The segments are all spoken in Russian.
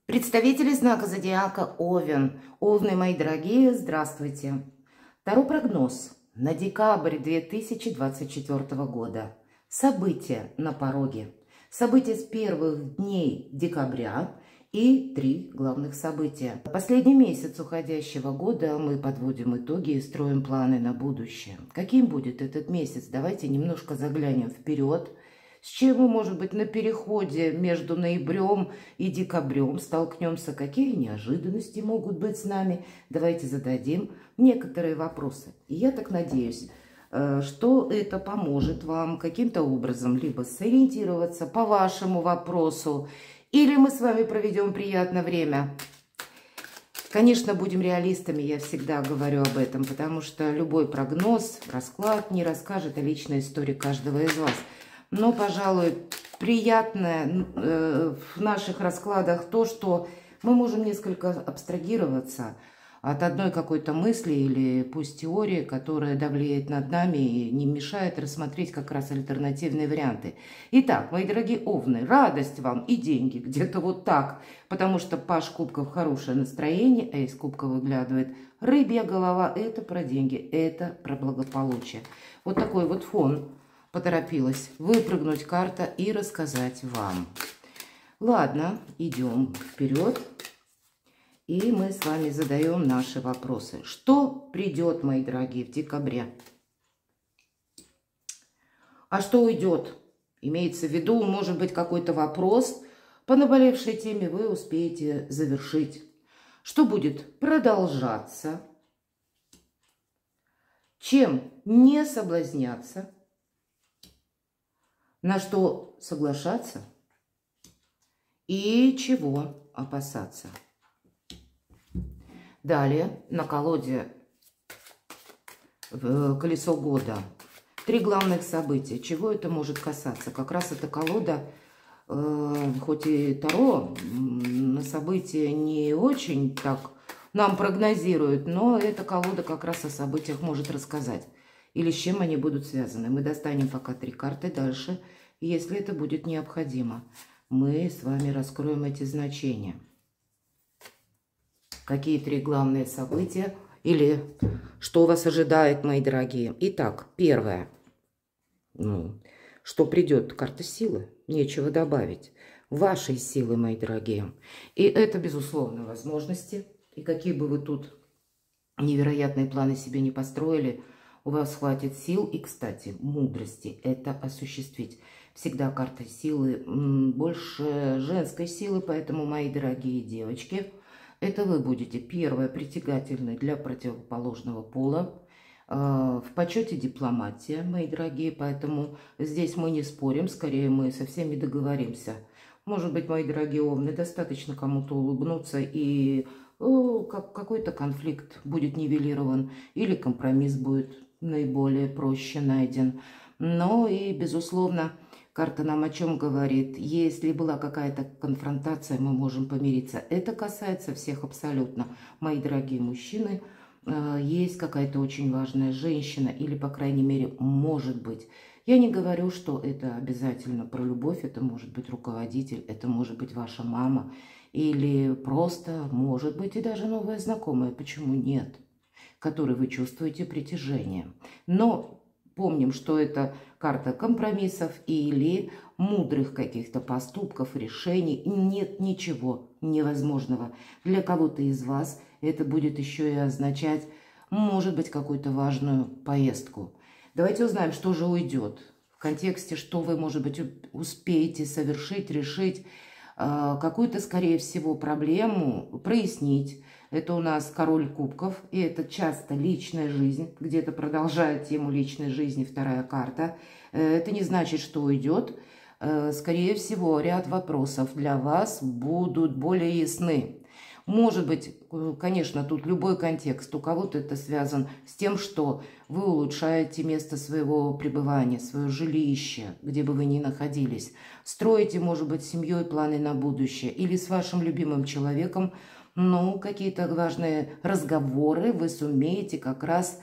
Представители знака зодиака Овен. Овны, мои дорогие, здравствуйте. Таро прогноз на декабрь 2024 года. События на пороге. События с первых дней декабря и 3 главных события. Последний месяц уходящего года мы подводим итоги и строим планы на будущее. Каким будет этот месяц? Давайте немножко заглянем вперед. С чем мы, может быть, на переходе между ноябрем и декабрем столкнемся? Какие неожиданности могут быть с нами? Давайте зададим некоторые вопросы. И я так надеюсь, что это поможет вам каким-то образом либо сориентироваться по вашему вопросу, или мы с вами проведем приятное время. Конечно, будем реалистами, я всегда говорю об этом, потому что любой прогноз, расклад не расскажет о личной истории каждого из вас. Но, пожалуй, приятное в наших раскладах то, что мы можем несколько абстрагироваться от одной какой-то мысли или пусть теории, которая давлеет над нами и не мешает рассмотреть как раз альтернативные варианты. Итак, мои дорогие овны, радость вам и деньги где-то вот так, потому что паш кубков хорошее настроение, а из кубка выглядывает рыбья голова. Это про деньги, это про благополучие. Вот такой вот фон. Поторопилась выпрыгнуть карта и рассказать вам. Ладно, идем вперед. И мы с вами задаем наши вопросы. Что придет, мои дорогие, в декабре? А что уйдет? Имеется в виду, может быть, какой-то вопрос по наболевшей теме вы успеете завершить. Что будет продолжаться? Чем не соблазняться? На что соглашаться и чего опасаться. Далее на колоде колесо года. 3 главных события. Чего это может касаться? Как раз эта колода, хоть и Таро, на события не очень так нам прогнозирует, но эта колода как раз о событиях может рассказать. Или с чем они будут связаны. Мы достанем пока 3 карты дальше, если это будет необходимо. Мы с вами раскроем эти значения. Какие 3 главные события или что вас ожидает, мои дорогие. Итак, первое. Что придет? Карта силы. Нечего добавить. Вашей силы, мои дорогие. И это, безусловно, возможности. И какие бы вы тут невероятные планы себе не построили, у вас хватит сил и, кстати, мудрости это осуществить. Всегда карта силы больше женской силы, поэтому, мои дорогие девочки, это вы будете первое притягательны для противоположного пола. В почете дипломатия, мои дорогие, поэтому здесь мы не спорим, скорее мы со всеми договоримся. Может быть, мои дорогие овны, достаточно кому-то улыбнуться и какой-то конфликт будет нивелирован или компромисс будет наиболее проще найден. Но и, безусловно, карта нам о чем говорит? Если была какая-то конфронтация, мы можем помириться. Это касается всех абсолютно. Мои дорогие мужчины, есть какая-то очень важная женщина, или, по крайней мере, может быть. Я не говорю, что это обязательно про любовь, это может быть руководитель, это может быть ваша мама, или просто, может быть, и даже новая знакомая, почему нет, которой вы чувствуете притяжение. Но помним, что это карта компромиссов или мудрых каких-то поступков, решений. Нет ничего невозможного. Для кого-то из вас это будет еще и означать, может быть, какую-то важную поездку. Давайте узнаем, что же уйдет. В контексте, что вы, может быть, успеете совершить, решить, какую-то, скорее всего, проблему прояснить. Это у нас король кубков, и это часто личная жизнь, где-то продолжает тему личной жизни вторая карта. Это не значит, что уйдет. Скорее всего, ряд вопросов для вас будут более ясны. Может быть, конечно, тут любой контекст. У кого-то это связан с тем, что вы улучшаете место своего пребывания, свое жилище, где бы вы ни находились. Строите, может быть, семьей планы на будущее. Или с вашим любимым человеком, какие-то важные разговоры вы сумеете как раз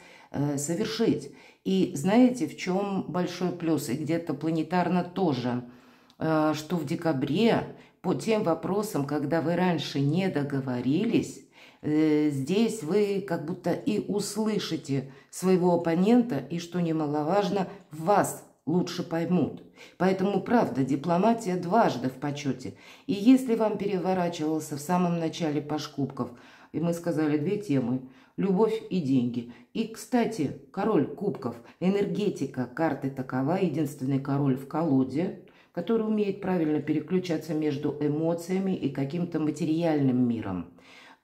совершить. И знаете, в чем большой плюс? И где-то планетарно тоже, что в декабре по тем вопросам, когда вы раньше не договорились, здесь вы как будто и услышите своего оппонента, и, что немаловажно, вас лучше поймут. Поэтому, правда, дипломатия дважды в почете. И если вам переворачивался в самом начале паж кубков, и мы сказали две темы – любовь и деньги. И, кстати, король кубков, энергетика карты такова, единственный король в колоде, который умеет правильно переключаться между эмоциями и каким-то материальным миром.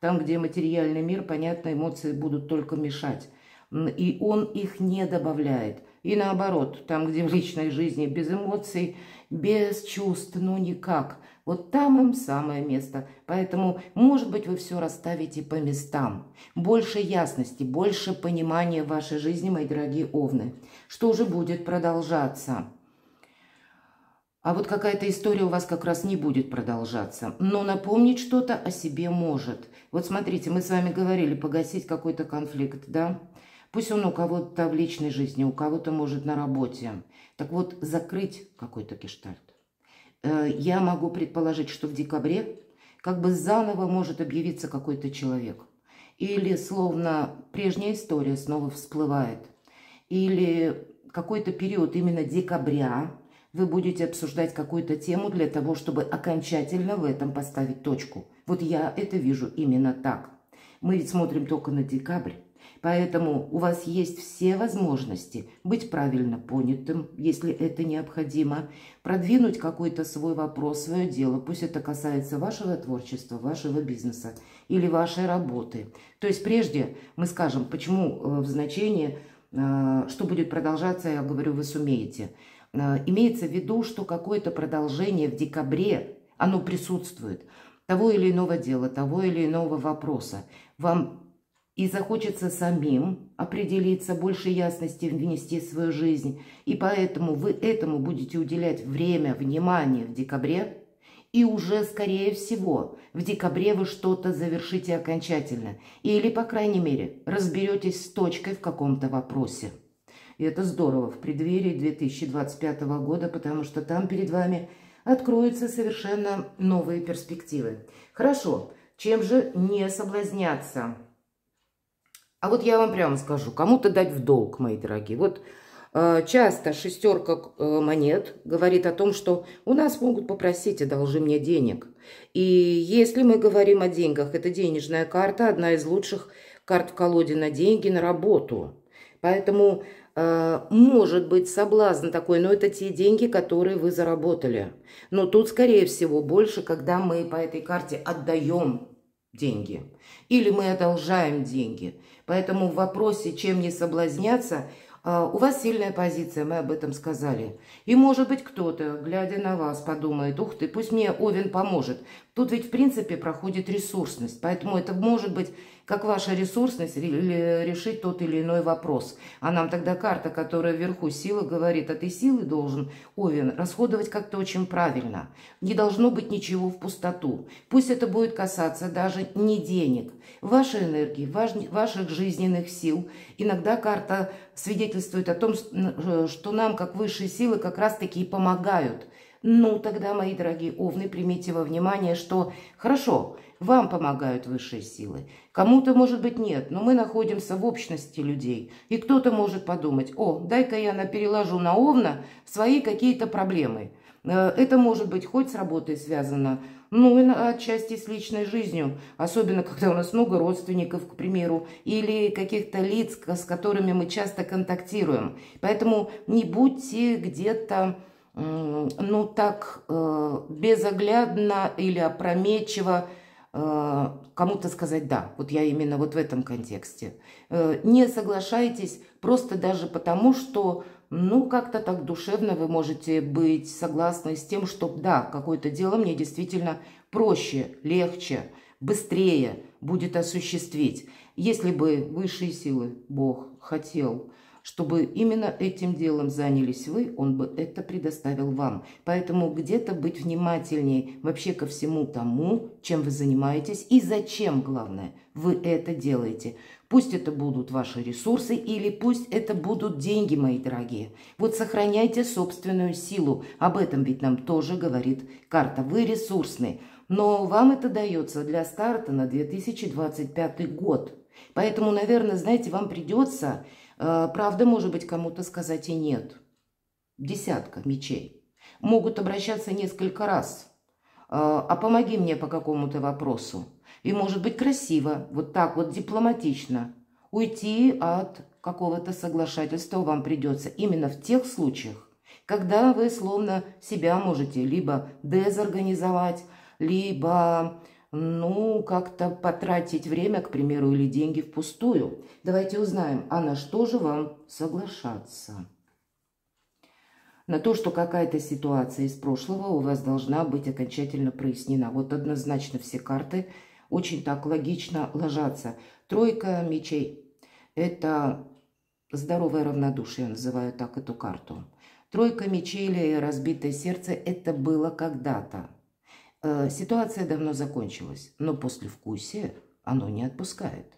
Там, где материальный мир, понятно, эмоции будут только мешать. И он их не добавляет. И наоборот, там, где в личной жизни без эмоций, без чувств, ну никак. Вот там им самое место. Поэтому, может быть, вы все расставите по местам. Больше ясности, больше понимания в вашей жизни, мои дорогие овны. Что же будет продолжаться? А вот какая-то история у вас как раз не будет продолжаться. Но напомнить что-то о себе может. Вот смотрите, мы с вами говорили, погасить какой-то конфликт, да? Пусть он у кого-то в личной жизни, у кого-то, может, на работе. Так вот, закрыть какой-то гештальт. Я могу предположить, что в декабре как бы заново может объявиться какой-то человек. Или словно прежняя история снова всплывает. Или какой-то период именно декабря вы будете обсуждать какую-то тему для того, чтобы окончательно в этом поставить точку. Вот я это вижу именно так. Мы ведь смотрим только на декабрь. Поэтому у вас есть все возможности быть правильно понятым, если это необходимо, продвинуть какой-то свой вопрос, свое дело, пусть это касается вашего творчества, вашего бизнеса или вашей работы. То есть прежде мы скажем, почему в значении, что будет продолжаться, я говорю, вы сумеете. Имеется в виду, что какое-то продолжение в декабре, оно присутствует, того или иного дела, того или иного вопроса. Вам и захочется самим определиться, больше ясности внести в свою жизнь. И поэтому вы этому будете уделять время, внимание в декабре. И уже, скорее всего, в декабре вы что-то завершите окончательно. Или, по крайней мере, разберетесь с точкой в каком-то вопросе. И это здорово в преддверии 2025 года, потому что там перед вами откроются совершенно новые перспективы. Хорошо, чем же не соблазняться? А вот я вам прямо скажу, кому-то дать в долг, мои дорогие. Вот часто шестерка монет говорит о том, что у нас могут попросить «одолжи мне денег». И если мы говорим о деньгах, это денежная карта, одна из лучших карт в колоде на деньги, на работу. Поэтому может быть соблазн такой, но это те деньги, которые вы заработали. Но тут, скорее всего, больше, когда мы по этой карте отдаем деньги или мы одолжаем деньги. Поэтому в вопросе, чем не соблазняться, у вас сильная позиция, мы об этом сказали. И, может быть, кто-то, глядя на вас, подумает, ух ты, пусть мне Овен поможет. Тут ведь, в принципе, проходит ресурсность, поэтому это может быть как ваша ресурсность или решить тот или иной вопрос. А нам тогда карта, которая вверху сила, говорит, а ты силы должен, Овен, расходовать как-то очень правильно. Не должно быть ничего в пустоту. Пусть это будет касаться даже не денег, вашей энергии, ваших жизненных сил. Иногда карта свидетельствует о том, что нам, как высшие силы, как раз-таки и помогают. Ну, тогда, мои дорогие овны, примите во внимание, что хорошо, вам помогают высшие силы. Кому-то, может быть, нет, но мы находимся в общности людей. И кто-то может подумать, о, дай-ка я переложу на овна свои какие-то проблемы. Это может быть хоть с работой связано, ну и отчасти с личной жизнью, особенно когда у нас много родственников, к примеру, или каких-то лиц, с которыми мы часто контактируем. Поэтому не будьте где-то, ну так, безоглядно или опрометчиво кому-то сказать «да». Вот я именно вот в этом контексте. Не соглашайтесь просто даже потому, что ну, как-то так душевно вы можете быть согласны с тем, что да, какое-то дело мне действительно проще, легче, быстрее будет осуществить. Если бы высшие силы, Бог, хотел, чтобы именно этим делом занялись вы, он бы это предоставил вам. Поэтому где-то быть внимательнее вообще ко всему тому, чем вы занимаетесь и зачем, главное, вы это делаете. Пусть это будут ваши ресурсы или пусть это будут деньги, мои дорогие. Вот сохраняйте собственную силу. Об этом ведь нам тоже говорит карта. Вы ресурсны, но вам это дается для старта на 2025 год. Поэтому, наверное, знаете, вам придется... Правда, может быть, кому-то сказать и нет. Десятка мечей. Могут обращаться несколько раз. А помоги мне по какому-то вопросу. И может быть красиво, вот так вот дипломатично, уйти от какого-то соглашательства вам придется именно в тех случаях, когда вы словно себя можете либо дезорганизовать, либо... ну, как-то потратить время, к примеру, или деньги впустую. Давайте узнаем, а на что же вам соглашаться? На то, что какая-то ситуация из прошлого у вас должна быть окончательно прояснена. Вот однозначно все карты очень так логично ложатся. Тройка мечей – это здоровое равнодушие, я называю так эту карту. Тройка мечей или разбитое сердце – это было когда-то. Ситуация давно закончилась, но послевкусие оно не отпускает.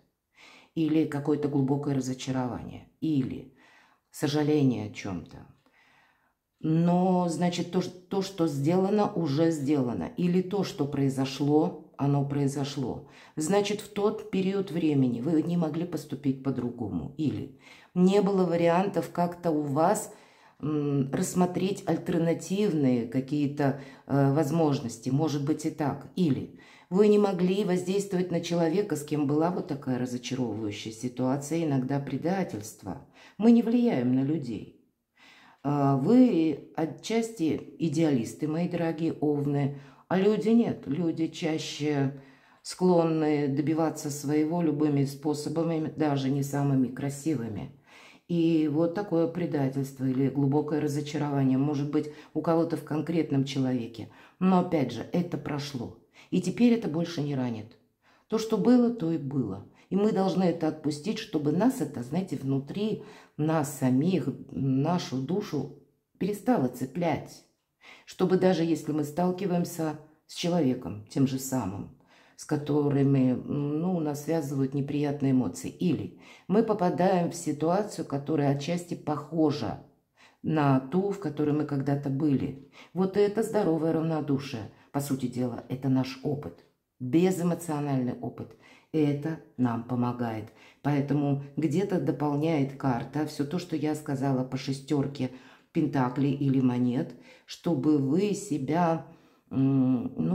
Или какое-то глубокое разочарование, или сожаление о чем-то. Но, значит, то, что сделано, уже сделано. Или то, что произошло, оно произошло. Значит, в тот период времени вы не могли поступить по-другому. Или не было вариантов как-то у вас... рассмотреть альтернативные какие-то возможности, может быть и так. Или вы не могли воздействовать на человека, с кем была вот такая разочаровывающая ситуация, иногда предательство. Мы не влияем на людей. Вы отчасти идеалисты, мои дорогие овны, а люди нет. Люди чаще склонны добиваться своего любыми способами, даже не самыми красивыми. И вот такое предательство или глубокое разочарование может быть у кого-то в конкретном человеке. Но опять же, это прошло. И теперь это больше не ранит. То, что было, то и было. И мы должны это отпустить, чтобы нас это, знаете, внутри нас самих, нашу душу перестало цеплять. Чтобы даже если мы сталкиваемся с человеком, тем же самым, с которыми нас связывают неприятные эмоции. Или мы попадаем в ситуацию, которая отчасти похожа на ту, в которой мы когда-то были. Вот это здоровое равнодушие. По сути дела, это наш опыт. Безэмоциональный опыт. Это нам помогает. Поэтому где-то дополняет карта все то, что я сказала по шестерке пентаклей или монет, чтобы вы себя...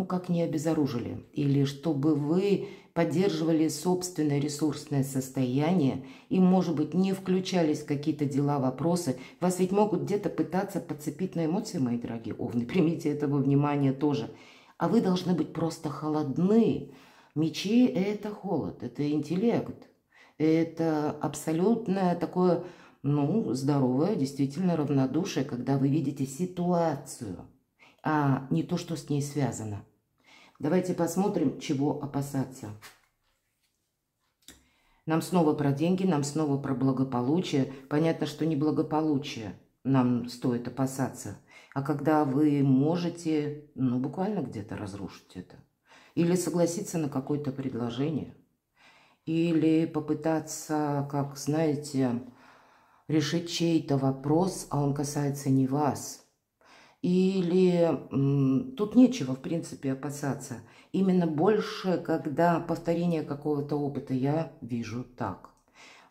как не обезоружили, или чтобы вы поддерживали собственное ресурсное состояние и, может быть, не включались в какие-то дела, вопросы. Вас ведь могут где-то пытаться подцепить на эмоции, мои дорогие овны, примите это во внимание тоже. А вы должны быть просто холодны. Мечи – это холод, это интеллект, это абсолютное такое, здоровое, действительно равнодушие, когда вы видите ситуацию, а не то, что с ней связано. Давайте посмотрим, чего опасаться. Нам снова про деньги, нам снова про благополучие. Понятно, что не благополучие нам стоит опасаться, а когда вы можете, буквально где-то разрушить это. Или согласиться на какое-то предложение. Или попытаться, как, знаете, решить чей-то вопрос, а он касается не вас. Или тут нечего, в принципе, опасаться. Именно больше, когда повторение какого-то опыта, я вижу так.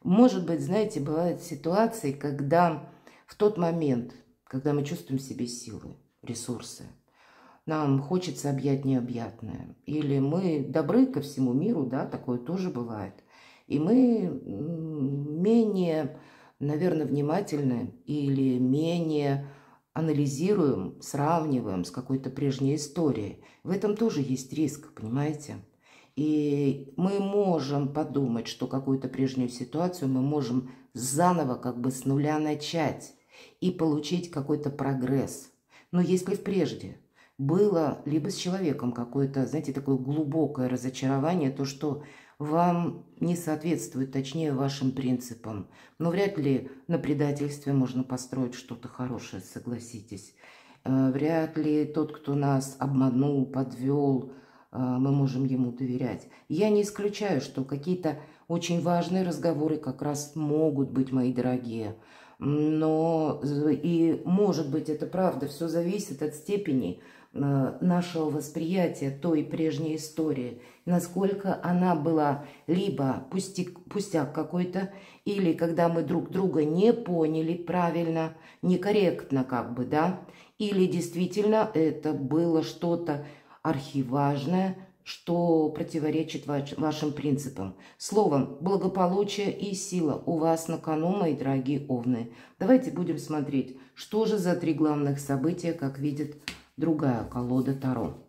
Может быть, знаете, бывают ситуации, когда в тот момент, когда мы чувствуем в себе силы, ресурсы, нам хочется объять необъятное. Или мы добры ко всему миру, да, такое тоже бывает. И мы менее, наверное, внимательны или менее... анализируем, сравниваем с какой-то прежней историей. В этом тоже есть риск, понимаете? И мы можем подумать, что какую-то прежнюю ситуацию мы можем заново как бы с нуля начать и получить какой-то прогресс. Но если прежде было либо с человеком какое-то, знаете, такое глубокое разочарование, то, что вам не соответствует, точнее, вашим принципам. Но вряд ли на предательстве можно построить что-то хорошее, согласитесь. Вряд ли тот, кто нас обманул, подвел, мы можем ему доверять. Я не исключаю, что какие-то очень важные разговоры как раз могут быть, мои дорогие. Но и может быть это правда, все зависит от степени нашего восприятия той прежней истории, насколько она была либо пустяк какой-то, или когда мы друг друга не поняли правильно, некорректно как бы, да, или действительно это было что-то архиважное, что противоречит вашим принципам. Словом, благополучие и сила у вас на кону, мои дорогие овны. Давайте будем смотреть, что же за 3 главных события, как видит другая колода Таро.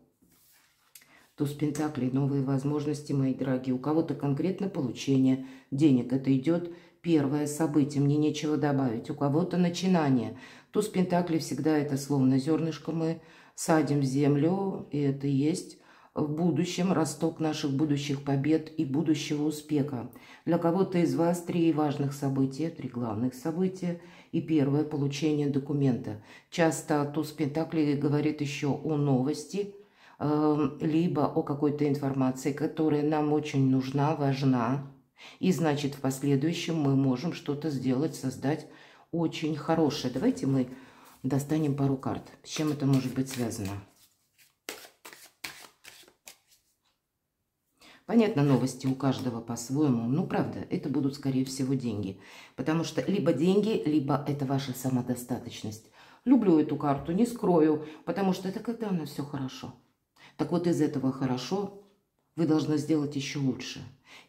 Туз Пентаклей, новые возможности, мои дорогие. У кого-то конкретно получение денег. Это идет первое событие, мне нечего добавить. У кого-то начинание. Туз Пентаклей всегда это словно зернышко мы садим в землю, и это есть в будущем росток наших будущих побед и будущего успеха. Для кого-то из вас 3 важных события, 3 главных события. И первое – получение документа. Часто туз Пентаклей говорит еще о новости, либо о какой-то информации, которая нам очень нужна, важна. И значит, в последующем мы можем что-то сделать, создать очень хорошее. Давайте мы достанем пару карт. С чем это может быть связано? Понятно, новости у каждого по-своему. Ну, правда, это будут, скорее всего, деньги. Потому что либо деньги, либо это ваша самодостаточность. Люблю эту карту, не скрою, потому что это когда у нас все хорошо. Так вот, из этого хорошо вы должны сделать еще лучше.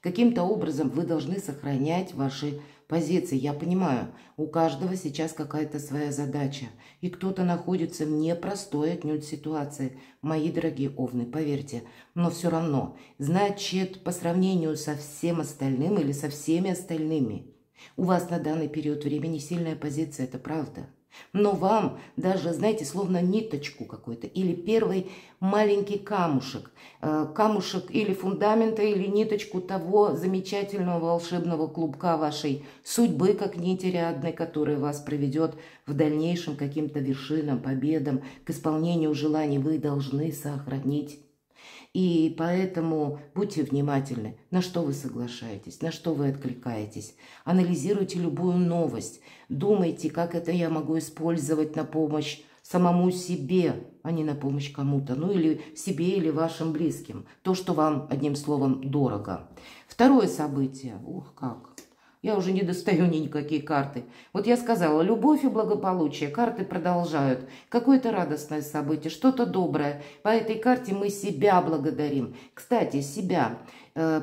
Каким-то образом вы должны сохранять ваши позиции. Я понимаю, у каждого сейчас какая-то своя задача. И кто-то находится в непростой отнюдь ситуации. Мои дорогие овны, поверьте. Но все равно, значит, по сравнению со всем остальным или со всеми остальными, у вас на данный период времени сильная позиция, это правда. Но вам даже, знаете, словно ниточку какой-то или первый маленький камушек, камушек или фундамента, или ниточку того замечательного волшебного клубка вашей судьбы, как нити рядной, которая вас проведет в дальнейшем к каким-то вершинам, победам, к исполнению желаний, вы должны сохранить. И поэтому будьте внимательны, на что вы соглашаетесь, на что вы откликаетесь. Анализируйте любую новость. Думайте, как это я могу использовать на помощь самому себе, а не на помощь кому-то. Ну или себе, или вашим близким. То, что вам, одним словом, дорого. Второе событие. Ух, как! Я уже не достаю никакие карты. Вот я сказала, любовь и благополучие. Карты продолжают. Какое-то радостное событие, что-то доброе. По этой карте мы себя благодарим. Кстати, себя.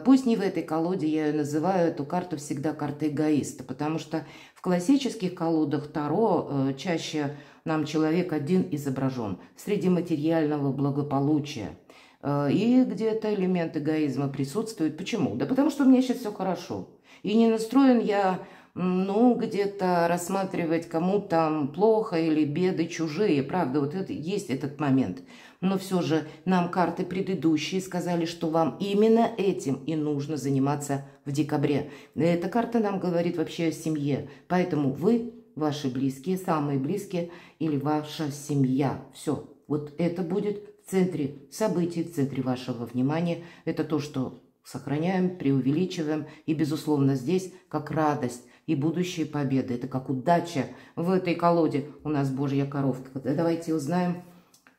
Пусть не в этой колоде, я ее называю эту карту всегда картой эгоиста. Потому что в классических колодах Таро чаще нам человек один изображен. Среди материального благополучия. И где-то элемент эгоизма присутствует. Почему? Да потому что у меня сейчас все хорошо. И не настроен я, ну, где-то рассматривать, кому там плохо или беды чужие. Правда, вот это есть этот момент. Но все же нам карты предыдущие сказали, что вам именно этим и нужно заниматься в декабре. Эта карта нам говорит вообще о семье. Поэтому вы, ваши близкие, самые близкие или ваша семья. Все. Вот это будет в центре событий, в центре вашего внимания. Это то, что сохраняем, преувеличиваем. И, безусловно, здесь как радость и будущие победы. Это как удача. В этой колоде у нас Божья коровка. Давайте узнаем.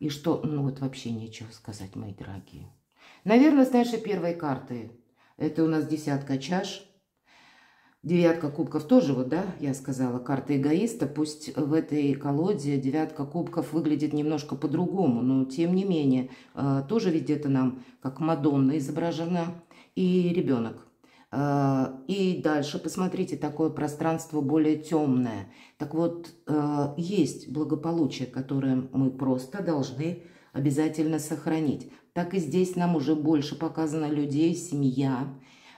И что? Ну вот вообще нечего сказать, мои дорогие. Наверное, с нашей первой карты. Это у нас 10 чаш. 9 кубков тоже, вот, да, я сказала, карта эгоиста. Пусть в этой колоде 9 кубков выглядит немножко по-другому, но тем не менее, тоже ведь это нам как Мадонна изображена и ребенок. И дальше, посмотрите, такое пространство более темное. Так вот, есть благополучие, которое мы просто должны обязательно сохранить. Так и здесь нам уже больше показано людей, семья.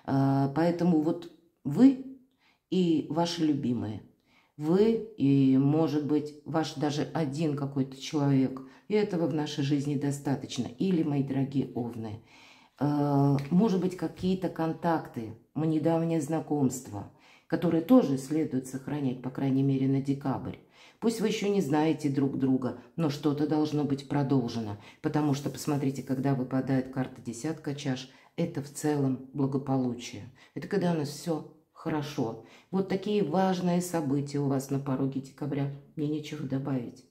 Поэтому вот вы и ваши любимые. вы и, может быть, ваш даже один какой-то человек. И этого в нашей жизни достаточно. Или, мои дорогие овны, может быть, какие-то контакты, недавнее знакомство, которые тоже следует сохранять, по крайней мере, на декабрь. Пусть вы еще не знаете друг друга, но что-то должно быть продолжено. Потому что, посмотрите, когда выпадает карта десятка чаш, это в целом благополучие. Это когда у нас все хорошо. Вот такие важные события у вас на пороге декабря. Мне нечего добавить.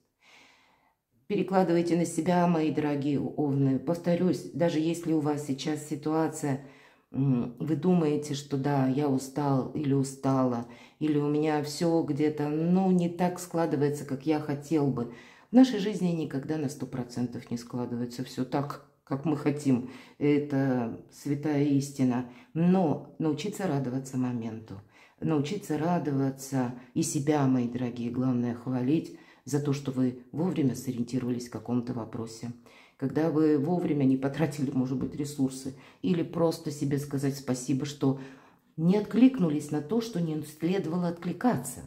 Перекладывайте на себя, мои дорогие овны. Повторюсь, даже если у вас сейчас ситуация, вы думаете, что да, я устал или устала, или у меня все где-то, ну, не так складывается, как я хотел бы. В нашей жизни никогда на 100% не складывается все так, как мы хотим. Это святая истина. Но научиться радоваться моменту, научиться радоваться и себя, мои дорогие, главное, хвалить за то, что вы вовремя сориентировались в каком-то вопросе, когда вы вовремя не потратили, может быть, ресурсы, или просто себе сказать спасибо, что не откликнулись на то, что не следовало откликаться.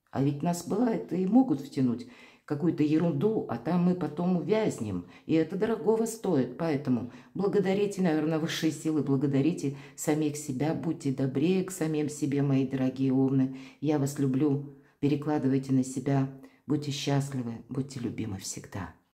А ведь нас бывает и могут втянуть какую-то ерунду, а там мы потом увязнем, и это дорогого стоит. Поэтому благодарите, наверное, высшие силы, благодарите самих себя, будьте добрее к самим себе, мои дорогие овны. Я вас люблю, перекладывайте на себя. Будьте счастливы, будьте любимы всегда.